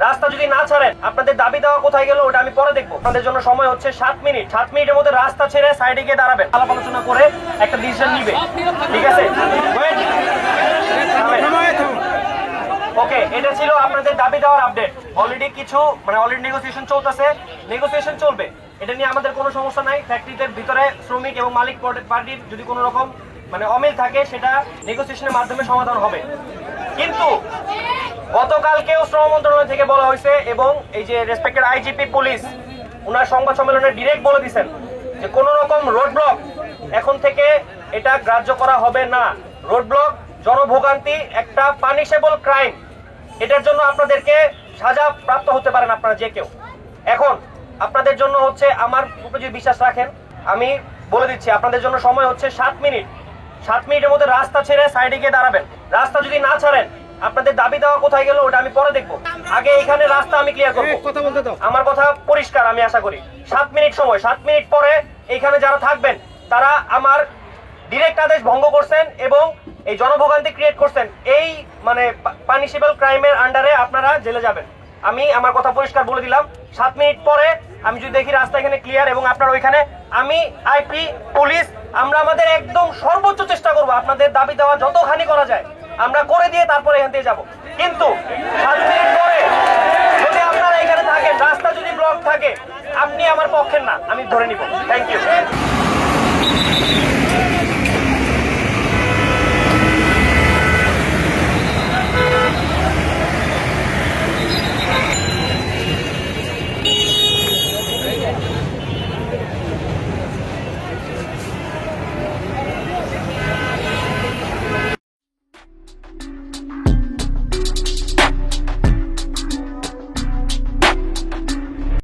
রাস্তা যদি না ছাড়েন আপনাদের দাবি দেওয়া কোথায় গেল ওটা আমি পরে দেখবো। আপনাদের জন্য সময় হচ্ছে 7 মিনিট। 7 মিনিটের মধ্যে রাস্তা ছেড়ে সাইডে গিয়ে দাঁড়াবেন, আলাপ আলোচনা করে একটা ডিসিশন নিবে, ঠিক আছে? ওকে, এটা ছিল আপনাদের দাবি দেওয়ার আপডেট। অলরেডি কিছু অলরেডি নেগোসিয়েশন চলতেছে, নেগোসিয়েশন চলবে, এটা নিয়ে আমাদের কোনো সমস্যা নাই। ফ্যাক্টরিতে ভিতরে শ্রমিক এবং মালিক পার্টির যদি কোনো রকম অমিল থাকে সেটা নেগোসিয়েশনের মাধ্যমে সমাধান হবে। কিন্তু গতকালকেও শ্রম মন্ত্রণালয় থেকে বলা হয়েছে এবং এই যে রেসপেক্টেড আইজিপি পুলিশ ওনার সংবাদ সম্মেলনে ডিরেক্ট বলে দিয়েছেন যে কোনো রকম রোড ব্লক এখন থেকে এটা গ্রাহ্য করা হবে না। রোড ব্লক জনভোগান্তি একটা পানিশেবল ক্রাইম, এটার জন্য আপনাদেরকে সাজা প্রাপ্ত হতে পারেন আপনারা যে কেউ। এখন আপনাদের জন্য হচ্ছে আমার উপরে যদি বিশ্বাস রাখেন, আমি বলে দিচ্ছি আপনাদের জন্য সময় হচ্ছে 7 মিনিট। 7 মিনিটের মধ্যে রাস্তা ছেড়ে সাইডে গিয়ে দাঁড়াবেন। রাস্তা যদি না ছাড়েন আপনাদের দাবি দেওয়া কোথায় গেল ওটা আমি পরে দেখবো। আগে এখানে রাস্তা আমি ক্লিয়ার করবো। আমার কথা পরিষ্কার, আমি আশা করি 7 মিনিট সময়। 7 মিনিট পরে এখানে যারা থাকবেন তারা আমার ডিরেক্ট আদেশ ভঙ্গ করছেন এবং এই জনভোগান্তি ক্রিয়েট করছেন, এই পানিশেবল ক্রাইমের আন্ডারে আপনারা জেলে যাবেন। আমি আমার কথা পরিষ্কার বলে দিলাম। 7 মিনিট পরে আমি যদি দেখি রাস্তা এখানে ক্লিয়ার এবং আপনার ওইখানে, আমি আইপি পুলিশ আমরা আমাদের একদম সর্বোচ্চ চেষ্টা করব আপনাদের দাবি দেওয়া যতখানি করা যায় আমরা করে দিয়ে তারপরে এখান থেকে যাবো। কিন্তু 7 মিনিট পরে যদি আপনারা এখানে থাকেন, রাস্তা যদি ব্লক থাকে, আপনি আমার পক্ষের না, আমি ধরে নিব। Thank you.